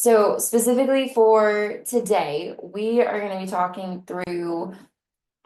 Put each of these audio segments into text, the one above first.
So specifically for today, we are going to be talking through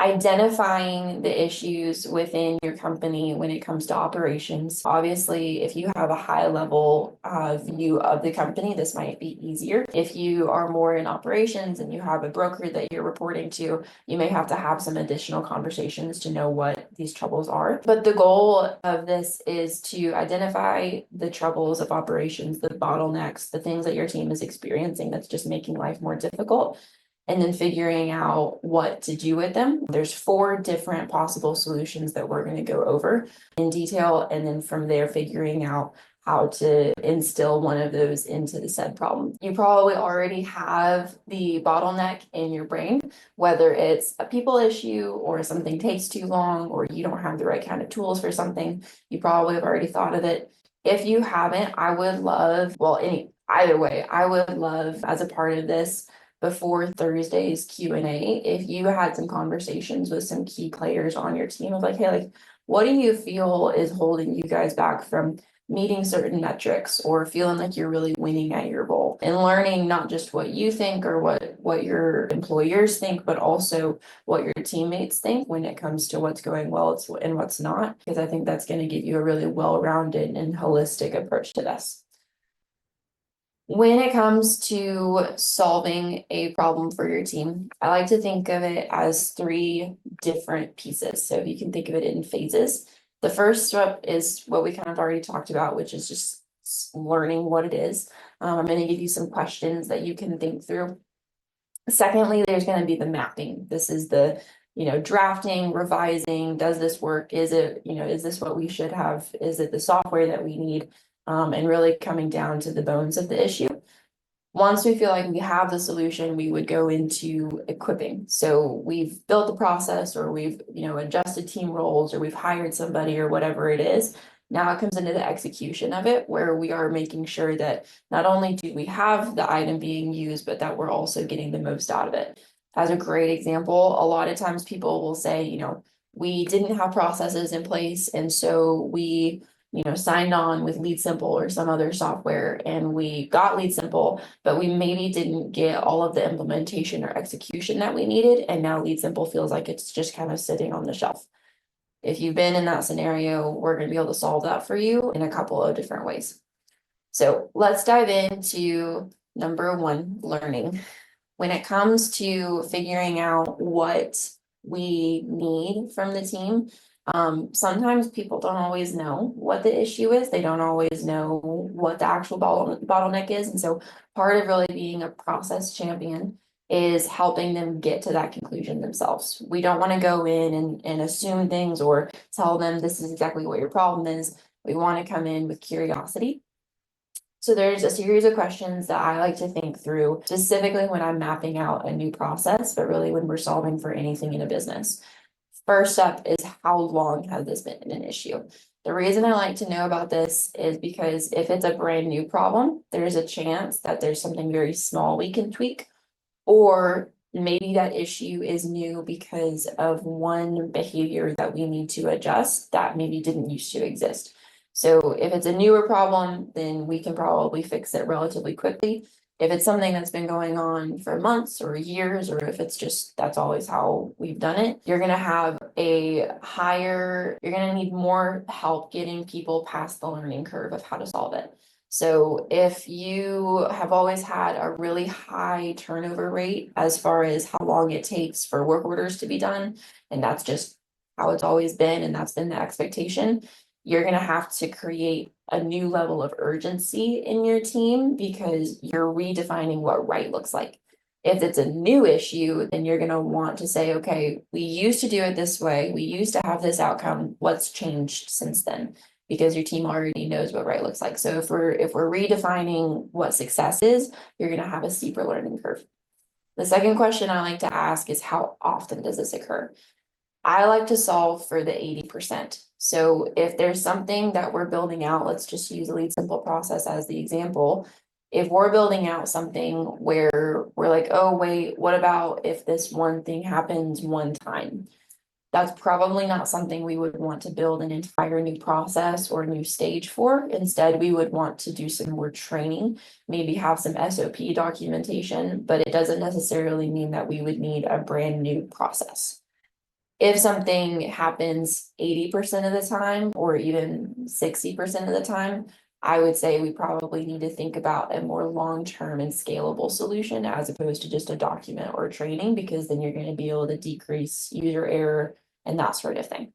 identifying the issues within your company when it comes to operations. Obviously, if you have a high level view of the company, this might be easier. If you are more in operations and you have a broker that you're reporting to, you may have to have some additional conversations to know what these troubles are. But the goal of this is to identify the troubles of operations, the bottlenecks, the things that your team is experiencing that's just making life more difficult, and then figuring out what to do with them. There's 4 different possible solutions that we're going to go over in detail, and then from there figuring out how to instill one of those into the said problem. You probably already have the bottleneck in your brain, whether it's a people issue or something takes too long or you don't have the right kind of tools for something. You probably have already thought of it. If you haven't, I would love, either way, I would love as a part of this before Thursday's Q&A, if you had some conversations with some key players on your team of like, hey, like, what do you feel is holding you guys back from meeting certain metrics or feeling like you're really winning at your role, and learning not just what you think or what your employers think, but also what your teammates think when it comes to what's going well and what's not, because I think that's going to give you a really well-rounded and holistic approach to this. When it comes to solving a problem for your team, I like to think of it as 3 different pieces. So you can think of it in phases. The first step is what we kind of already talked about, which is just learning what it is. I'm going to give you some questions that you can think through. Secondly, there's going to be the mapping. This is the drafting, revising. Does this work? Is it, is this what we should have? Is it the software that we need? And really coming down to the bones of the issue. Once we feel like we have the solution, we would go into equipping. So we've built the process, or we've, adjusted team roles, or we've hired somebody, or whatever it is. Now it comes into the execution of it, where we are making sure that not only do we have the item being used, but that we're also getting the most out of it. As a great example, a lot of times people will say, we didn't have processes in place, and so we signed on with Lead Simple or some other software, and we got Lead Simple, but we maybe didn't get all of the implementation or execution that we needed. And now Lead Simple feels like it's just kind of sitting on the shelf. If you've been in that scenario, we're going to be able to solve that for you in a couple of different ways. So let's dive into number 1, learning. When it comes to figuring out what we need from the team, sometimes people don't always know what the issue is. They don't always know what the actual bottleneck is. And so part of really being a process champion is helping them get to that conclusion themselves. We don't want to go in and assume things or tell them this is exactly what your problem is. We want to come in with curiosity. So there's a series of questions that I like to think through, specifically when I'm mapping out a new process, but really when we're solving for anything in a business. First up is, how long has this been an issue? The reason I like to know about this is because if it's a brand new problem, there's a chance that there's something very small we can tweak, or maybe that issue is new because of one behavior that we need to adjust that maybe didn't used to exist. So if it's a newer problem, then we can probably fix it relatively quickly. If it's something that's been going on for months or years, or if it's just that's always how we've done it, you're going to need more help getting people past the learning curve of how to solve it. So if you have always had a really high turnover rate as far as how long it takes for work orders to be done, and that's just how it's always been, and that's been the expectation, you're going to have to create a new level of urgency in your team because you're redefining what right looks like. If it's a new issue, then you're going to want to say, okay, we used to do it this way. We used to have this outcome. What's changed since then? Because your team already knows what right looks like. So if we're redefining what success is, you're going to have a steeper learning curve. The second question I like to ask is, how often does this occur? I like to solve for the 80%. So if there's something that we're building out, let's just use a Lead Simple process as the example. If we're building out something where we're like, oh, wait, what about if this one thing happens one time? That's probably not something we would want to build an entire new process or new stage for. Instead, we would want to do some more training, maybe have some SOP documentation, but it doesn't necessarily mean that we would need a brand new process. If something happens 80% of the time or even 60% of the time, I would say we probably need to think about a more long-term and scalable solution as opposed to just a document or training, because then you're going to be able to decrease user error and that sort of thing.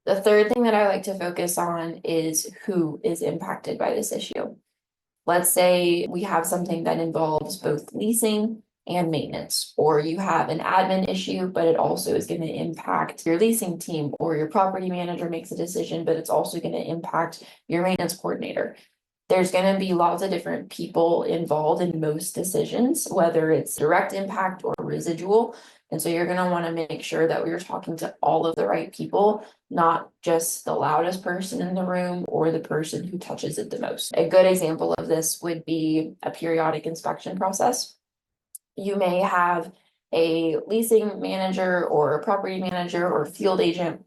The third thing that I like to focus on is who is impacted by this issue. Let's say we have something that involves both leasing and maintenance, or you have an admin issue, but it also is going to impact your leasing team, or your property manager makes a decision, but it's also going to impact your maintenance coordinator. There's going to be lots of different people involved in most decisions, whether it's direct impact or residual. And so you're going to want to make sure that we're talking to all of the right people, not just the loudest person in the room or the person who touches it the most. A good example of this would be a periodic inspection process. You may have a leasing manager or a property manager or field agent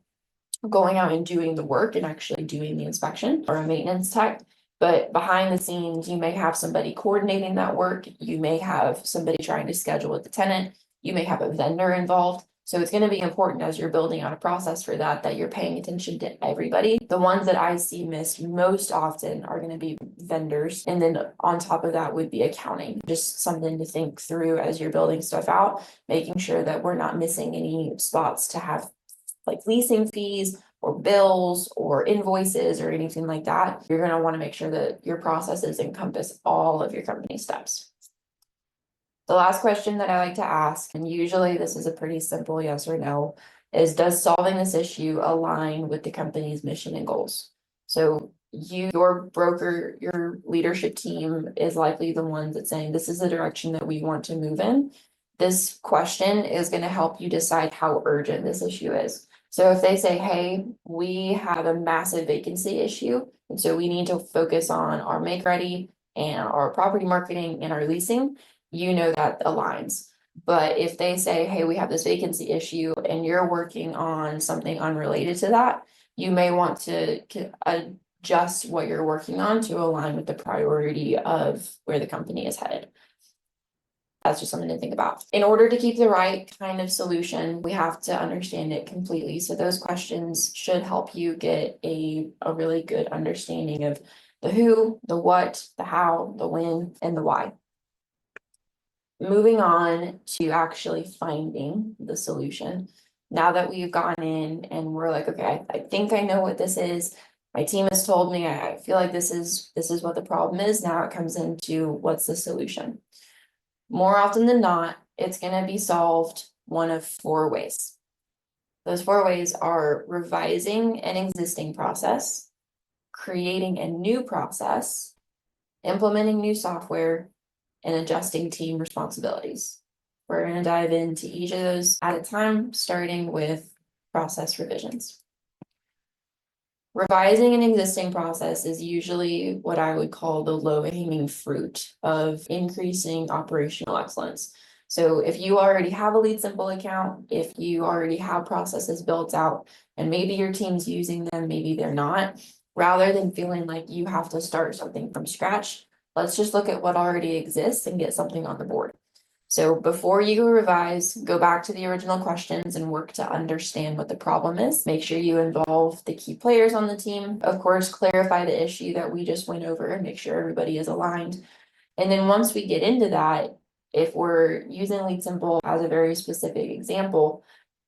going out and doing the work and actually doing the inspection, or a maintenance tech. But behind the scenes, you may have somebody coordinating that work. You may have somebody trying to schedule with the tenant. You may have a vendor involved. So it's going to be important as you're building out a process for that, that you're paying attention to everybody. The ones that I see missed most often are going to be vendors. And then on top of that would be accounting, just something to think through as you're building stuff out, making sure that we're not missing any spots to have like leasing fees or bills or invoices or anything like that. You're going to want to make sure that your processes encompass all of your company steps. The last question that I like to ask, and usually this is a pretty simple yes or no, is does solving this issue align with the company's mission and goals? So your broker, your leadership team is likely the ones that's saying this is the direction that we want to move in. This question is going to help you decide how urgent this issue is. So if they say, hey, we have a massive vacancy issue, and so we need to focus on our make ready and our property marketing and our leasing, you know that aligns. But if they say, hey, we have this vacancy issue and you're working on something unrelated to that, you may want to adjust what you're working on to align with the priority of where the company is headed. That's just something to think about. In order to keep the right kind of solution, we have to understand it completely. So those questions should help you get a really good understanding of the who, the what, the how, the when, and the why. Moving on to actually finding the solution. Now that we've gone in and we're like, okay, I think I know what this is. My team has told me, I feel like this is what the problem is. Now it comes into what's the solution. More often than not, it's going to be solved one of four ways. Those four ways are revising an existing process, creating a new process, implementing new software, and adjusting team responsibilities. We're going to dive into each of those at a time, starting with process revisions. Revising an existing process is usually what I would call the low-hanging fruit of increasing operational excellence. So if you already have a Lead Simple account, if you already have processes built out, and maybe your team's using them, maybe they're not, rather than feeling like you have to start something from scratch, let's just look at what already exists and get something on the board. So before you go revise, go back to the original questions and work to understand what the problem is. Make sure you involve the key players on the team. Of course, clarify the issue that we just went over and make sure everybody is aligned. And then once we get into that, if we're using Lead Simple as a very specific example,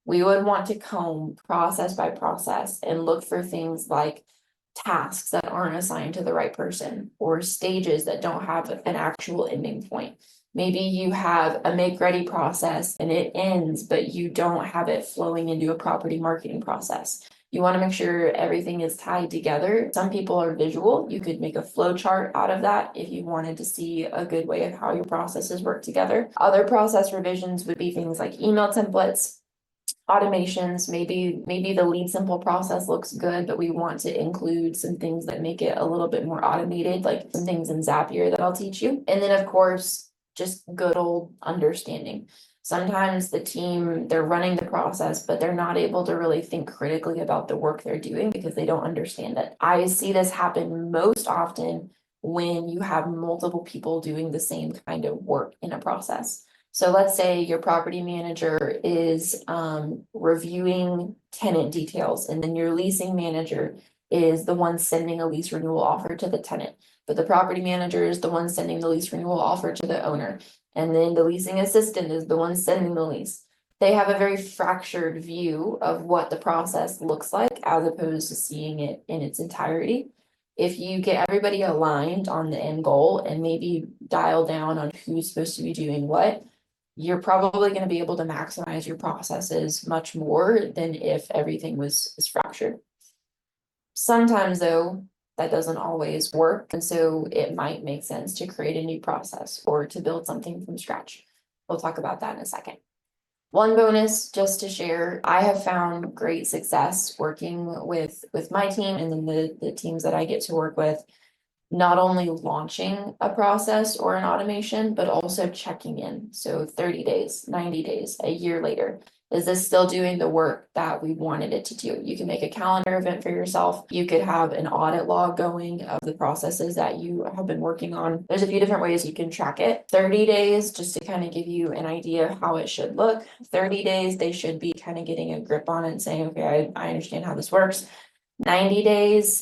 we would want to comb process by process and look for things like tasks that aren't assigned to the right person or stages that don't have an actual ending point. Maybe you have a make ready process and it ends, but you don't have it flowing into a property marketing process. You want to make sure everything is tied together. Some people are visual. You could make a flow chart out of that if you wanted to see a good way of how your processes work together. Other process revisions would be things like email templates, automations. Maybe the Lead Simple process looks good, but we want to include some things that make it a little bit more automated, like some things in Zapier that I'll teach you. And then of course, just good old understanding. Sometimes the team, they're running the process, but they're not able to really think critically about the work they're doing because they don't understand it. I see this happen most often when you have multiple people doing the same kind of work in a process. So let's say your property manager is reviewing tenant details, and then your leasing manager is the one sending a lease renewal offer to the tenant. But the property manager is the one sending the lease renewal offer to the owner. And then the leasing assistant is the one sending the lease. They have a very fractured view of what the process looks like as opposed to seeing it in its entirety. If you get everybody aligned on the end goal and maybe dial down on who's supposed to be doing what, you're probably going to be able to maximize your processes much more than if everything was fractured. Sometimes though, that doesn't always work, and so it might make sense to create a new process or to build something from scratch. We'll talk about that in a second. One bonus just to share, I have found great success working with my team and then the teams that I get to work with, not only launching a process or an automation, but also checking in. So 30 days, 90 days, a year later. Is this still doing the work that we wanted it to do? You can make a calendar event for yourself. You could have an audit log going of the processes that you have been working on. There's a few different ways you can track it. 30 days, just to kind of give you an idea of how it should look. 30 days, they should be kind of getting a grip on it and saying, okay, I understand how this works. 90 days,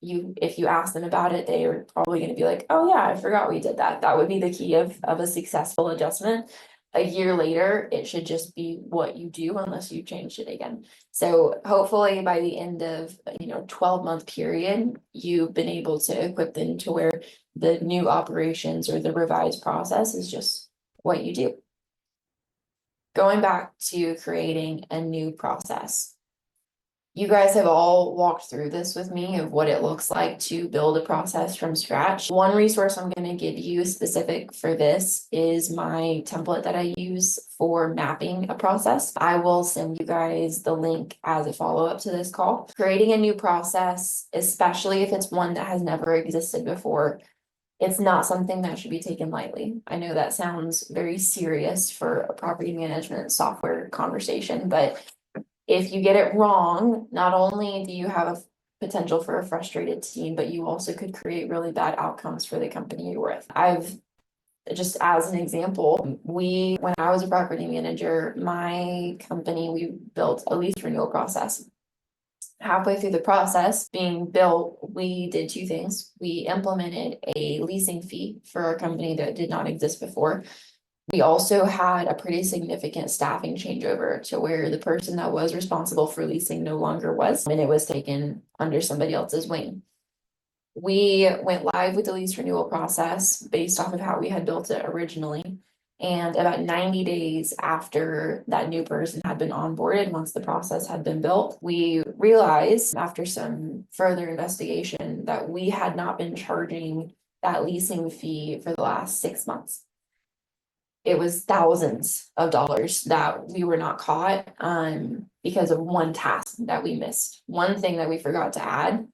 if you ask them about it, they are probably going to be like, oh yeah, I forgot we did that. That would be the key of a successful adjustment. A year later, it should just be what you do unless you changed it again. So hopefully by the end of 12-month period, you've been able to equip them to where the new operations or the revised process is just what you do. Going back to creating a new process. You guys have all walked through this with me of what it looks like to build a process from scratch. One resource I'm going to give you specific for this is my template that I use for mapping a process. I will send you guys the link as a follow-up to this call. Creating a new process, especially if it's one that has never existed before, it's not something that should be taken lightly. I know that sounds very serious for a property management software conversation, but if you get it wrong, not only do you have a potential for a frustrated team, but you also could create really bad outcomes for the company you're with. Just as an example, when I was a property manager, my company, we built a lease renewal process. Halfway through the process being built, we did two things. We implemented a leasing fee for our company that did not exist before. We also had a pretty significant staffing changeover to where the person that was responsible for leasing no longer was, and it was taken under somebody else's wing. We went live with the lease renewal process based off of how we had built it originally. And about 90 days after that new person had been onboarded, once the process had been built, we realized after some further investigation that we had not been charging that leasing fee for the last 6 months. It was thousands of dollars that we were not caught because of one task that we missed, one thing that we forgot to add.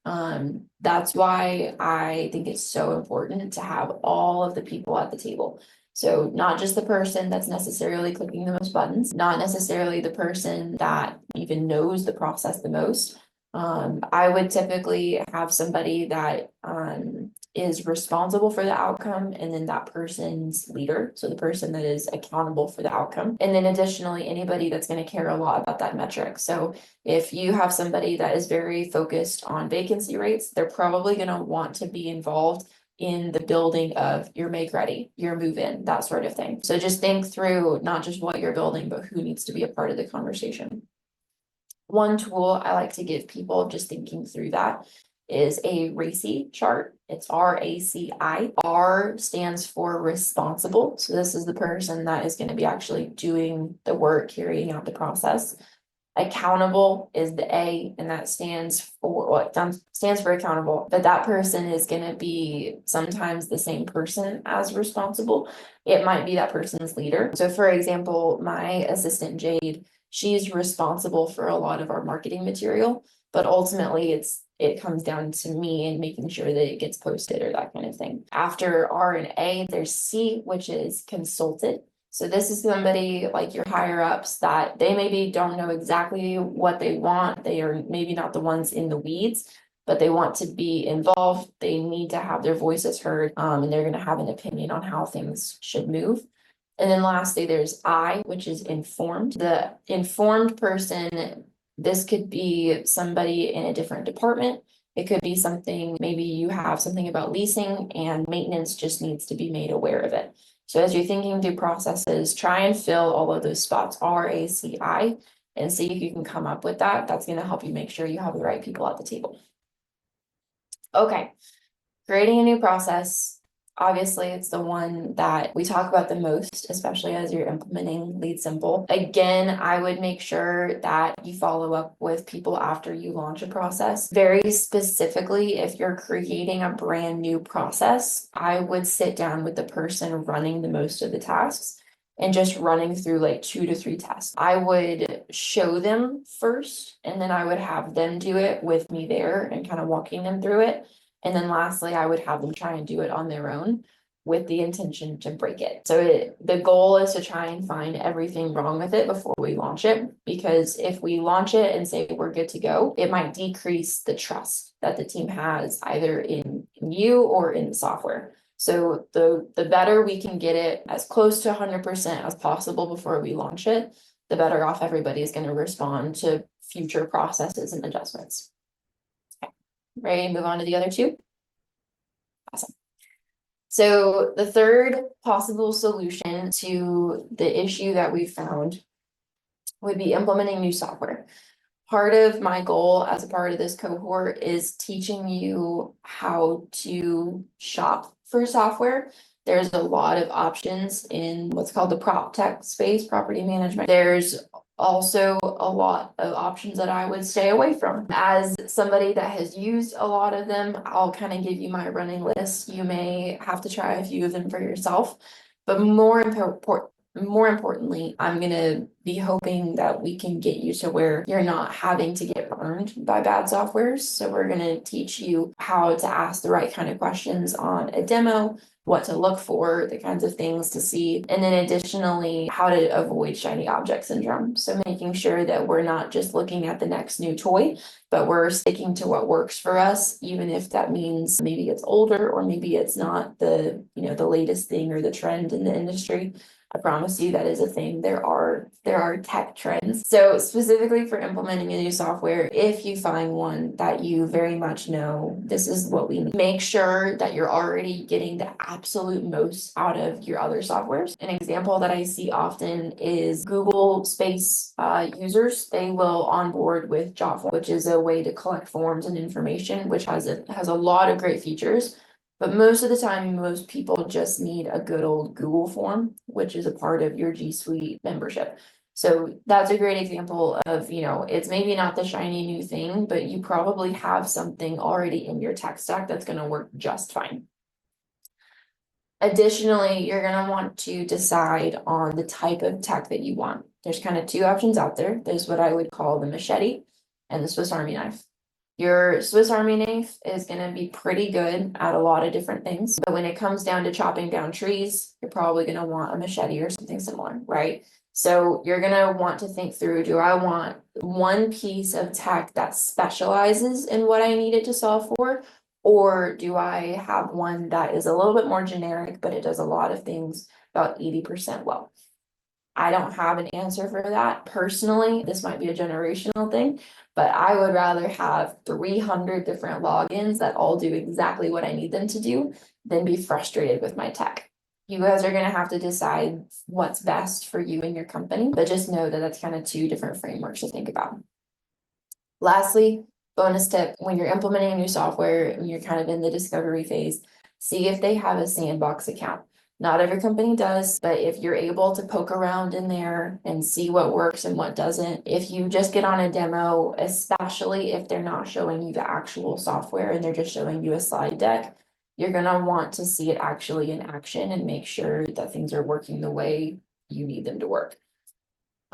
That's why I think it's so important to have all of the people at the table. So not just the person that's necessarily clicking the most buttons, not necessarily the person that even knows the process the most. I would typically have somebody that is responsible for the outcome, and then that person's leader, so the person that is accountable for the outcome, and then additionally anybody that's going to care a lot about that metric. So if you have somebody that is very focused on vacancy rates, they're probably going to want to be involved in the building of your make ready, your move in, that sort of thing. So just think through not just what you're building, but who needs to be a part of the conversation. One tool I like to give people just thinking through that is a RACI chart. It's RACI. R stands for responsible. So this is the person that is going to be actually doing the work, carrying out the process. Accountable is the A, and that stands for accountable, but that person is going to be sometimes the same person as responsible. It might be that person's leader. So for example, my assistant Jade, she's responsible for a lot of our marketing material, but ultimately it comes down to me and making sure that it gets posted or that kind of thing. After R and A, there's C, which is consultant. So this is somebody like your higher ups that they maybe don't know exactly what they want. They are maybe not the ones in the weeds, but they want to be involved. They need to have their voices heard, and they're going to have an opinion on how things should move. And then lastly, there's I, which is informed. The informed person, this could be somebody in a different department. It could be something, maybe you have something about leasing and maintenance just needs to be made aware of it. So as you're thinking through processes, try and fill all of those spots, RACI, and see if you can come up with that. That's going to help you make sure you have the right people at the table. Okay, creating a new process. Obviously, it's the one that we talk about the most, especially as you're implementing Lead Simple. Again, I would make sure that you follow up with people after you launch a process. Very specifically, if you're creating a brand new process, I would sit down with the person running the most of the tasks and just running through like 2 to 3 tests. I would show them first, and then I would have them do it with me there and kind of walking them through it. And then lastly, I would have them try and do it on their own with the intention to break it. So the goal is to try and find everything wrong with it before we launch it. Because if we launch it and say we're good to go, it might decrease the trust that the team has either in you or in the software. So the better we can get it as close to 100% as possible before we launch it, the better off everybody is going to respond to future processes and adjustments. Ready to move on to the other two? Awesome. So the third possible solution to the issue that we found would be implementing new software. Part of my goal as a part of this cohort is teaching you how to shop for software. There's a lot of options in what's called the prop tech space, property management. There's also a lot of options that I would stay away from. As somebody that has used a lot of them, I'll kind of give you my running list. You may have to try a few of them for yourself, but more importantly, I'm gonna be hoping that we can get you to where you're not having to get burned by bad softwares. So we're gonna teach you how to ask the right kind of questions on a demo, what to look for, the kinds of things to see, and then additionally, how to avoid shiny object syndrome. So making sure that we're not just looking at the next new toy, but we're sticking to what works for us, even if that means maybe it's older or maybe it's not the latest thing or the trend in the industry. I promise you that is a thing. There are tech trends. So specifically for implementing a new software, if you find one that you very much know, this is what we need. Make sure that you're already getting the absolute most out of your other softwares. An example that I see often is Google Space users. They will onboard with Jotform, which is a way to collect forms and information, which has a lot of great features. But most of the time, most people just need a good old Google form, which is a part of your G Suite membership. So that's a great example of, it's maybe not the shiny new thing, but you probably have something already in your tech stack that's going to work just fine. Additionally, you're going to want to decide on the type of tech that you want. There's kind of 2 options out there. There's what I would call the machete and the Swiss Army knife. Your Swiss Army knife is going to be pretty good at a lot of different things, but when it comes down to chopping down trees, you're probably going to want a machete or something similar, right? So you're going to want to think through, do I want one piece of tech that specializes in what I need it to solve for? Or do I have one that is a little bit more generic, but it does a lot of things about 80% well? I don't have an answer for that personally. This might be a generational thing, but I would rather have 300 different logins that all do exactly what I need them to do than be frustrated with my tech. You guys are going to have to decide what's best for you and your company, but just know that that's kind of 2 different frameworks to think about. Lastly, bonus tip, when you're implementing a new software and you're kind of in the discovery phase, see if they have a sandbox account. Not every company does, but if you're able to poke around in there and see what works and what doesn't, if you just get on a demo, especially if they're not showing you the actual software and they're just showing you a slide deck, you're going to want to see it actually in action and make sure that things are working the way you need them to work.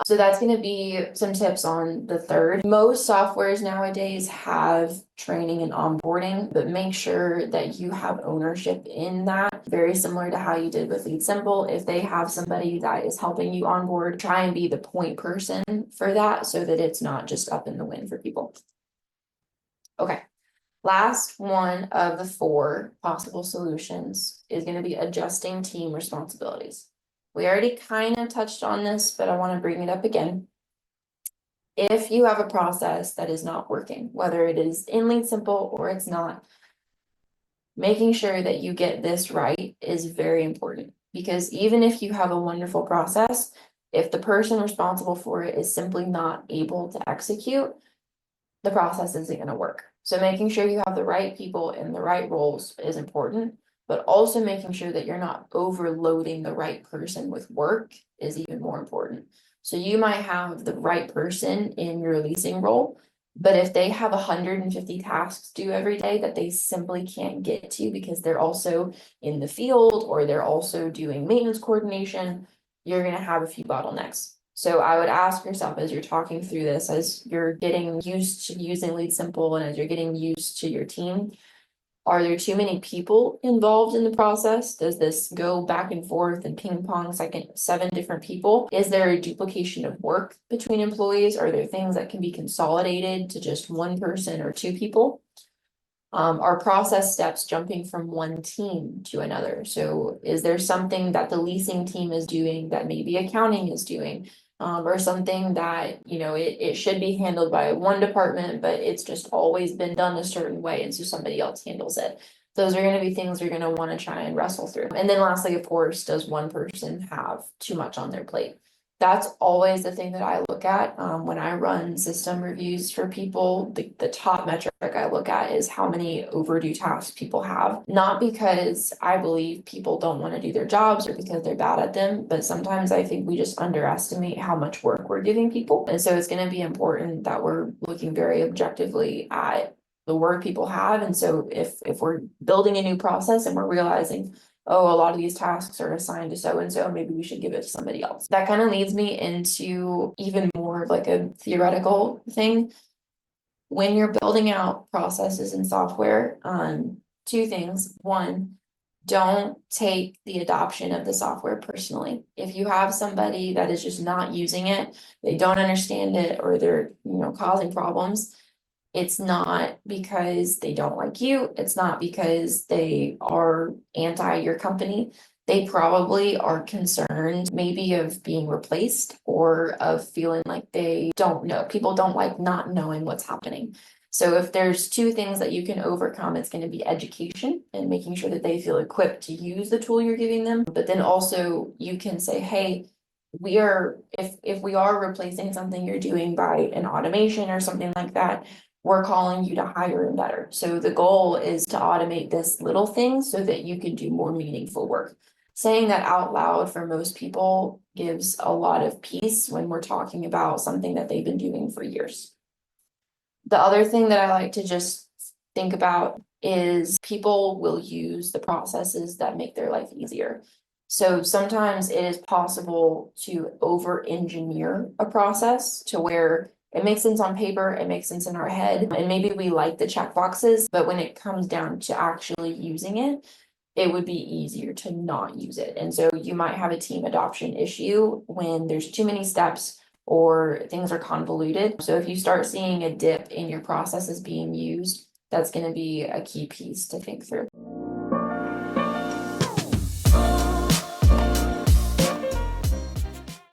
So that's going to be some tips on the third. Most softwares nowadays have training and onboarding, but make sure that you have ownership in that. Very similar to how you did with Lead Simple. If they have somebody that is helping you onboard, try and be the point person for that so that it's not just up in the wind for people. Okay. Last one of the 4 possible solutions is going to be adjusting team responsibilities. We already kind of touched on this, but I want to bring it up again. If you have a process that is not working, whether it is in Lead Simple or it's not, making sure that you get this right is very important, because even if you have a wonderful process, if the person responsible for it is simply not able to execute, the process isn't going to work. So making sure you have the right people in the right roles is important, but also making sure that you're not overloading the right person with work is even more important. So you might have the right person in your leasing role, but if they have 150 tasks due every day that they simply can't get to because they're also in the field or they're also doing maintenance coordination, you're going to have a few bottlenecks. So I would ask yourself as you're talking through this, as you're getting used to using Lead Simple and as you're getting used to your team, are there too many people involved in the process? Does this go back and forth and ping pong like 7 different people? Is there a duplication of work between employees? Are there things that can be consolidated to just 1 person or 2 people? Are process steps jumping from one team to another? So is there something that the leasing team is doing that maybe accounting is doing? Or something that, you know, it should be handled by one department, but it's just always been done a certain way, and so somebody else handles it. Those are gonna be things you're gonna wanna try and wrestle through. And then lastly, of course, does one person have too much on their plate? That's always the thing that I look at, when I run system reviews for people. The top metric I look at is how many overdue tasks people have. Not because I believe people don't want to do their jobs or because they're bad at them, but sometimes I think we just underestimate how much work we're giving people. And so it's going to be important that we're looking very objectively at the work people have. And so if we're building a new process and we're realizing, oh, a lot of these tasks are assigned to so and so, maybe we should give it to somebody else. That kind of leads me into even more of like a theoretical thing. When you're building out processes in software, 2 things. One, don't take the adoption of the software personally. If you have somebody that is just not using it, they don't understand it, or they're, causing problems, it's not because they don't like you. It's not because they are anti your company. They probably are concerned maybe of being replaced or of feeling like they don't know. People don't like not knowing what's happening. So if there's 2 things that you can overcome, it's going to be education and making sure that they feel equipped to use the tool you're giving them. But then also you can say, hey, if we are replacing something you're doing by an automation or something like that, we're calling you to higher and better. So the goal is to automate this little thing so that you can do more meaningful work. Saying that out loud for most people gives a lot of peace when we're talking about something that they've been doing for years. The other thing that I like to just think about is people will use the processes that make their life easier. So sometimes it is possible to over-engineer a process to where it makes sense on paper, it makes sense in our head, and maybe we like the check boxes, but when it comes down to actually using it, it would be easier to not use it. And so you might have a team adoption issue when there's too many steps or things are convoluted. So if you start seeing a dip in your processes being used, that's going to be a key piece to think through.